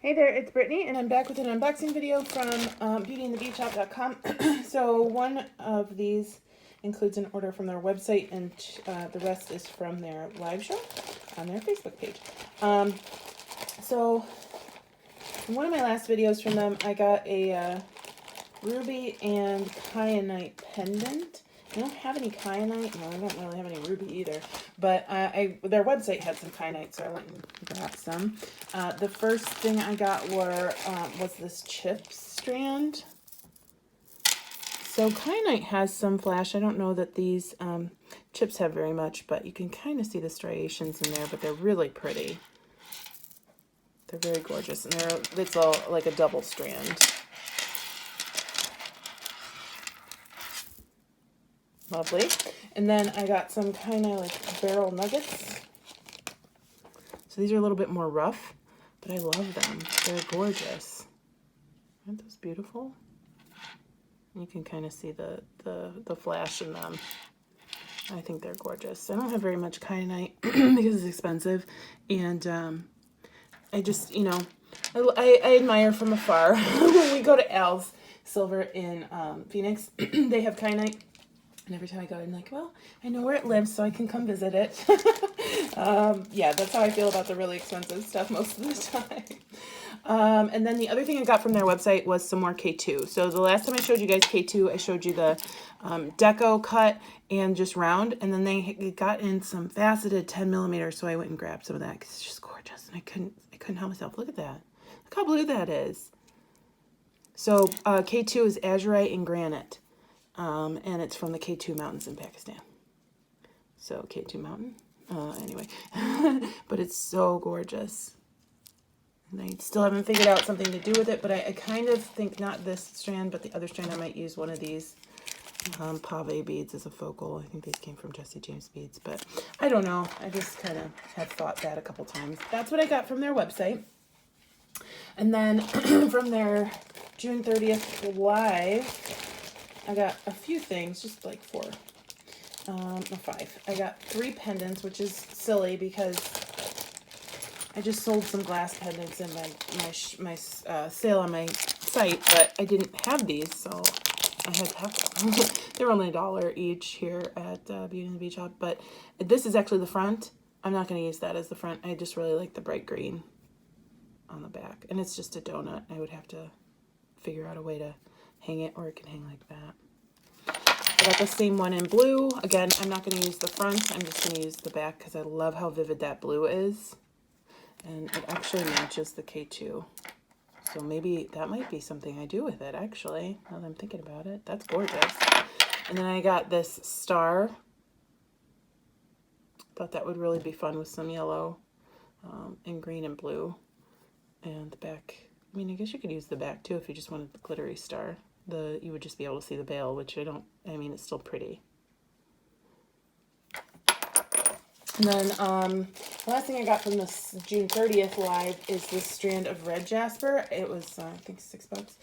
Hey there, it's Brittany, and I'm back with an unboxing video from beautyandthebeadshop.com. So one of these includes an order from their website, and the rest is from their live show on their Facebook page. So in one of my last videos from them, I got a ruby and kyanite pendant. I don't have any kyanite. No, I don't really have any ruby either. But their website had some kyanite, so I went and got some. The first thing I got was this chip strand. So kyanite has some flash. I don't know that these chips have very much, but you can kind of see the striations in there, but they're really pretty. They're very gorgeous, and it's all like a double strand. Lovely. And then I got some kind of like barrel nuggets. So these are a little bit more rough, but I love them. They're gorgeous. Aren't those beautiful? You can kind of see the flash in them. I think they're gorgeous. I don't have very much kyanite because it's expensive. And I just, you know, I admire from afar. When we go to Al's Silver in Phoenix, they have kyanite. And every time I go, I'm like, well, I know where it lives, so I can come visit it. Yeah, that's how I feel about the really expensive stuff most of the time. And then the other thing I got from their website was some more K2. So the last time I showed you guys K2, I showed you the deco cut and just round. And then they got in some faceted 10 millimeters, so I went and grabbed some of that because it's just gorgeous. And I couldn't help myself. Look at that. Look how blue that is. So K2 is azurite and granite. And it's from the K2 mountains in Pakistan. So K2 mountain, anyway, but it's so gorgeous. And I still haven't figured out something to do with it, but I kind of think not this strand, but the other strand. I might use one of these pave beads as a focal. I think these came from Jesse James Beads, but I don't know. I just kind of have thought that a couple times. That's what I got from their website. And then from their June 30th live, I got a few things, just like four, no, 5. I got 3 pendants, which is silly because I just sold some glass pendants in my sale on my site, but I didn't have these, so I had to have them. They're only $1 each here at Beauty and the Bead Shop, but this is actually the front. I'm not going to use that as the front. I just really like the bright green on the back, and it's just a donut. I would have to figure out a way to hang it, or it can hang like that. I got the same one in blue. Again, I'm not going to use the front. I'm just going to use the back because I love how vivid that blue is. And it actually matches the K2. So maybe that might be something I do with it, actually, now that I'm thinking about it. That's gorgeous. And then I got this star. Thought that would really be fun with some yellow and green and blue. And the back, I mean, I guess you could use the back too if you just wanted the glittery star. You would just be able to see the bail, which I mean, it's still pretty. And then the last thing I got from this June 30th live is this strand of red jasper. It was, I think, $6.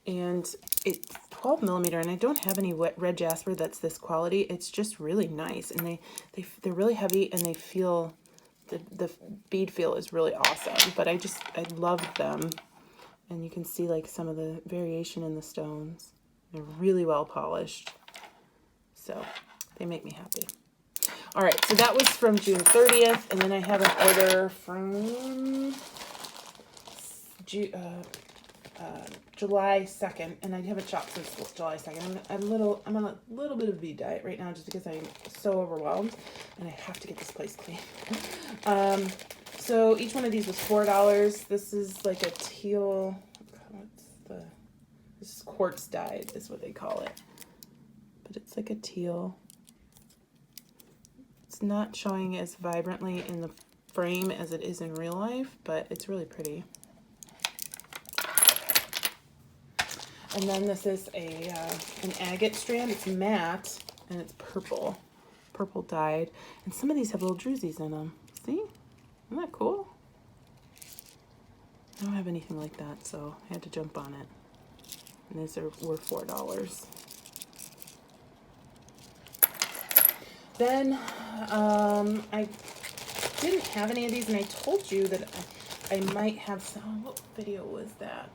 And it's 12 millimeter, and I don't have any wet red jasper that's this quality. It's just really nice, and they're really heavy, and they feel, the bead feel is really awesome. But I love them. And you can see like some of the variation in the stones. They're really well polished. So they make me happy. All right, so that was from June 30th. And then I have an order from July 2nd. And I haven't shopped since July 2nd. I'm on a little bit of a bead diet right now just because I'm so overwhelmed. And I have to get this place clean. So each one of these was $4. This is like a teal, this is quartz dyed is what they call it. But it's like a teal. It's not showing as vibrantly in the frame as it is in real life, but it's really pretty. And then this is an agate strand. It's matte and it's purple dyed. And some of these have little drusies in them. See? Isn't that cool? I don't have anything like that, so I had to jump on it. And these were $4. Then I didn't have any of these, and I told you that I might have some, what video was that?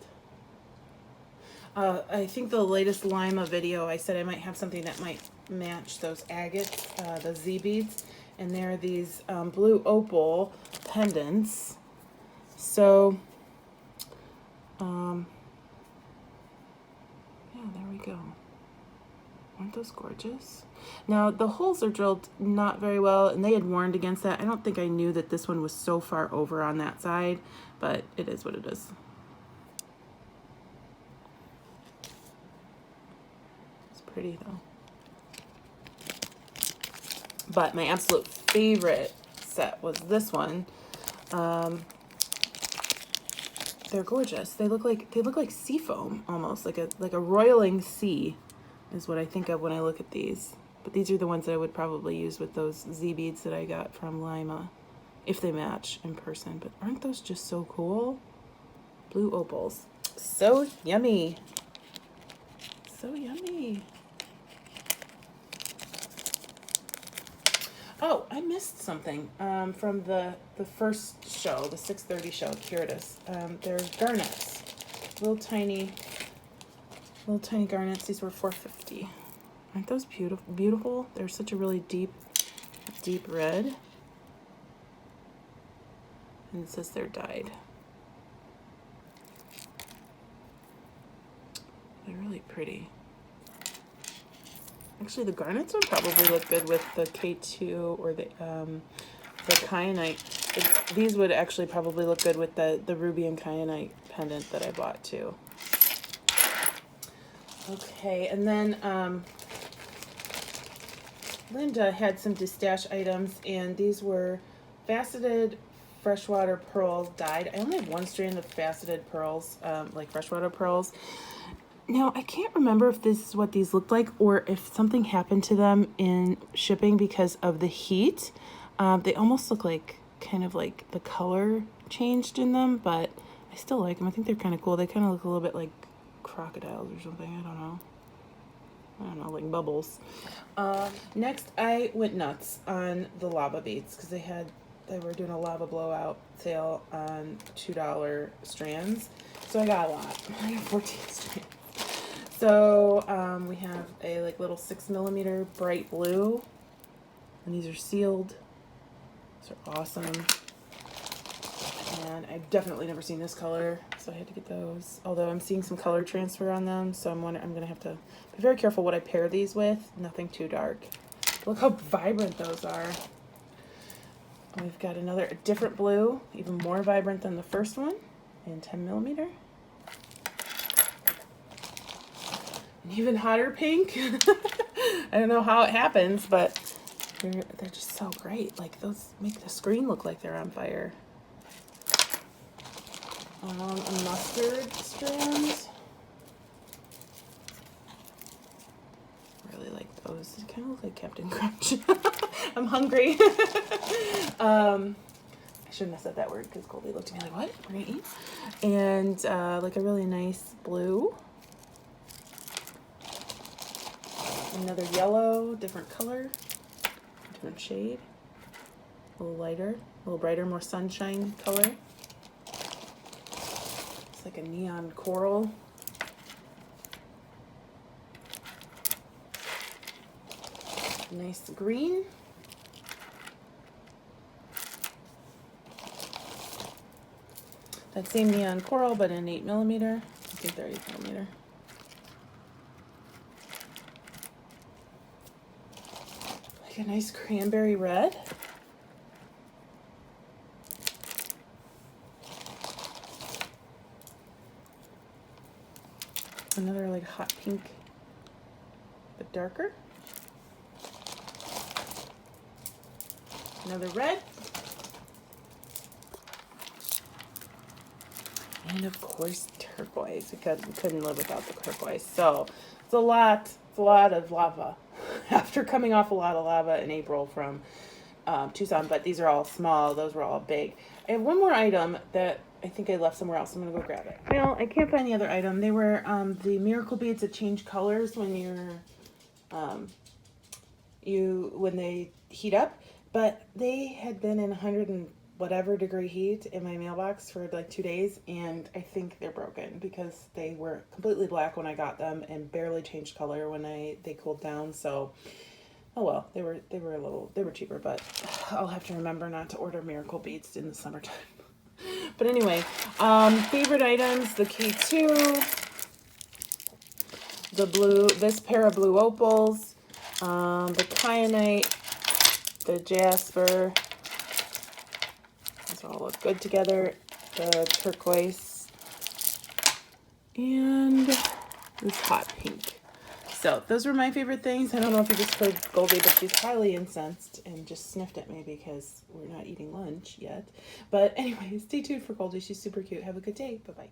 I think the latest Lima video, I said I might have something that might match those agates, the Z beads. And they're these blue opal pendants. So, yeah, there we go. Aren't those gorgeous? Now, the holes are drilled not very well, and they had warned against that. I don't think I knew that this one was so far over on that side, but it is what it is. It's pretty, though. But my absolute favorite set was this one. They're gorgeous. They look like sea foam almost, like a roiling sea is what I think of when I look at these. But these are the ones that I would probably use with those Z beads that I got from Lima, if they match in person. But aren't those just so cool? Blue opals. So yummy. So yummy. Oh, I missed something from the first show, the 6:30 show, Curtis. There's garnets, little tiny garnets. These were $4.50. Aren't those beautiful? Beautiful. They're such a really deep red, and it says they're dyed. They're really pretty. Actually, the garnets would probably look good with the K2 or the kyanite. These would actually probably look good with the ruby and kyanite pendant that I bought too. Okay, and then Linda had some distash items, and these were faceted freshwater pearls dyed. I only have one strand of faceted pearls, like freshwater pearls. Now, I can't remember if this is what these looked like or if something happened to them in shipping because of the heat. They almost look like, kind of like the color changed in them, but I still like them. I think they're kind of cool. They kind of look a little bit like crocodiles or something. I don't know, like bubbles. Next, I went nuts on the lava beads because they were doing a lava blowout sale on $2 strands. So I got a lot. I got 14 strands. So we have a like little 6mm bright blue, and these are sealed. These are awesome, and I've definitely never seen this color, so I had to get those. Although I'm seeing some color transfer on them, so I'm gonna have to be very careful what I pair these with. Nothing too dark. Look how vibrant those are. We've got a different blue, even more vibrant than the first one, in 10mm. An even hotter pink. I don't know how it happens, but they're just so great. Like, those make the screen look like they're on fire. A mustard strand. Really like those. They kind of look like Captain Crunch. I'm hungry. I shouldn't have said that word because Colby looked at me like, what? We're gonna eat? And like a really nice blue. Another yellow, different color, different shade. A little lighter, a little brighter, more sunshine color. It's like a neon coral. Nice green. That same neon coral, but in 8mm. I think they're 8mm. Like a nice cranberry red. Another like hot pink, but darker. Another red. And of course, turquoise, because we couldn't live without the turquoise. So it's a lot of lava. After coming off a lot of lava in April from Tucson, but these are all small. Those were all big. I have one more item that I think I left somewhere else. I'm gonna go grab it. Well, I can't find the other item. They were the miracle beads that change colors when when they heat up, but they had been in 100 and whatever degree heat in my mailbox for like 2 days, and I think they're broken because they were completely black when I got them and barely changed color when they cooled down. So oh well, they were cheaper, but I'll have to remember not to order miracle beads in the summertime. But anyway, favorite items: the K2, this pair of blue opals, the kyanite, the jasper. These all look good together. The turquoise and this hot pink. So those were my favorite things. I don't know if you just heard Goldie, but she's highly incensed and just sniffed at me because we're not eating lunch yet. But anyway, stay tuned for Goldie. She's super cute. Have a good day. Bye-bye.